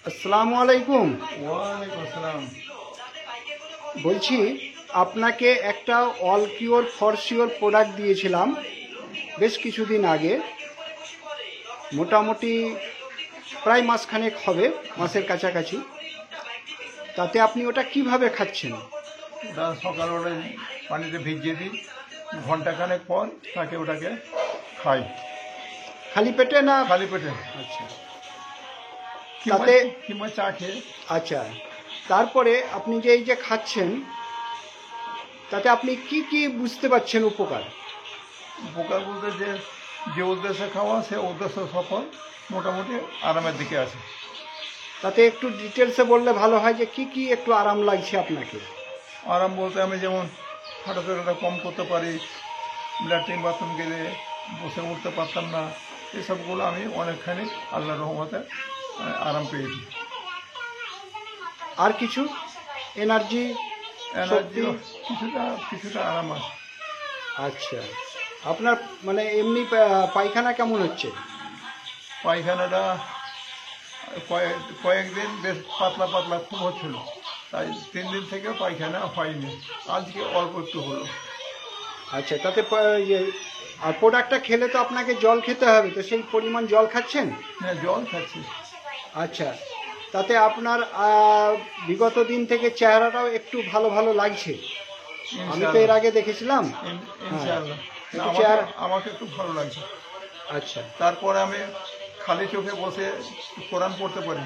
আসসালামু আলাইকুম। ওয়ালাইকুম আসসালাম। বলছি আপনাকে একটা all cure for sure product দিয়েছিলাম বেশ কিছুদিন আগে, মোটামুটি প্রায় মাসখানেক হবে, মাসের কাছাকাছি। তাতে আপনি ওটা কিভাবে খাচ্ছেন? ওটা সকালবেলায় পানিতে ভিজিয়ে দিই, ঘন্টাখানেক পর তাকে ওটাকে খাই খালি পেটে না? খালি পেটে। আচ্ছা, তাতে তাতে কিংবা চা খেয়ে। আচ্ছা, তারপরে আপনি যে এই যে খাচ্ছেন, তাতে আপনি কি কি বুঝতে পারছেন উপকার? উপকার বলতে যে উদ্দেশ্যে খাওয়া সে উদ্দেশ্য সফল, মোটামুটি আরামের দিকে আছে। তাতে একটু ডিটেলসে বললে ভালো হয়, যে কি কি একটু আরাম লাগছে আপনাকে। আরাম বলতে আমি যেমন হাঁটাচলাটা কম করতে পারি, ল্যাট্রিন বাথরুম গেলে বসে উঠতে পারতাম না, এসবগুলো আমি অনেকখানি আল্লাহর রহমতে আরাম পেয়েছি। আর কিছু এনার্জি কিছুটা আরাম আছে। আচ্ছা, আপনার মানে এমনি পায়খানা কেমন হচ্ছে? পায়খানাটা কয়েকদিন বেশ পাতলা পাতলা খুব হচ্ছিল, তাই 3 দিন থেকে পায়খানা হয়নি, আজকে অল্প একটু হলো। আচ্ছা, তাতে আর প্রোডাক্টটা খেলে তো আপনাকে জল খেতে হবে, তো সেই পরিমাণ জল খাচ্ছেন? হ্যাঁ, জল খাচ্ছি। আচ্ছা, তাতে আপনার বিগত দিন থেকে চেহারাটাও একটু ভালো ভালো লাগছে। আমি তো এর আগে দেখেছিলাম। ইনশাআল্লাহ আমাকে একটু ভালো লাগছে। আচ্ছা, তারপরে আমি খালি চোখে বসে কোরআন পড়তে পারি,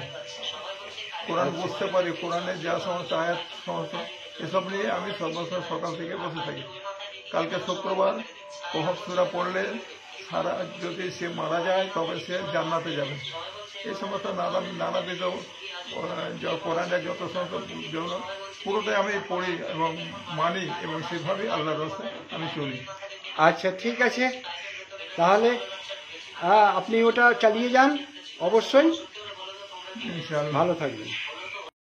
কোরআন বুঝতে পারি, কোরআনের যা সমস্ত আয়াত সমস্ত এসব নিয়ে আমি সর্বদা সকাল থেকে বসে থাকি। কালকে শুক্রবার কহফ সূরা পড়লে সারা যদি সে মারা যায় তবে সে জান্নাতে যাবে। এই সমস্ত নানাবিধ কোরআনের যত সমস্ত জন্য পুরোটাই আমি পড়ি এবং মানি, এবং সেভাবেই আল্লাহর রাস্তায় আমি চলি। আচ্ছা, ঠিক আছে, তাহলে আপনি ওটা চালিয়ে যান, অবশ্যই ইনশাআল্লাহ। ভালো থাকবেন।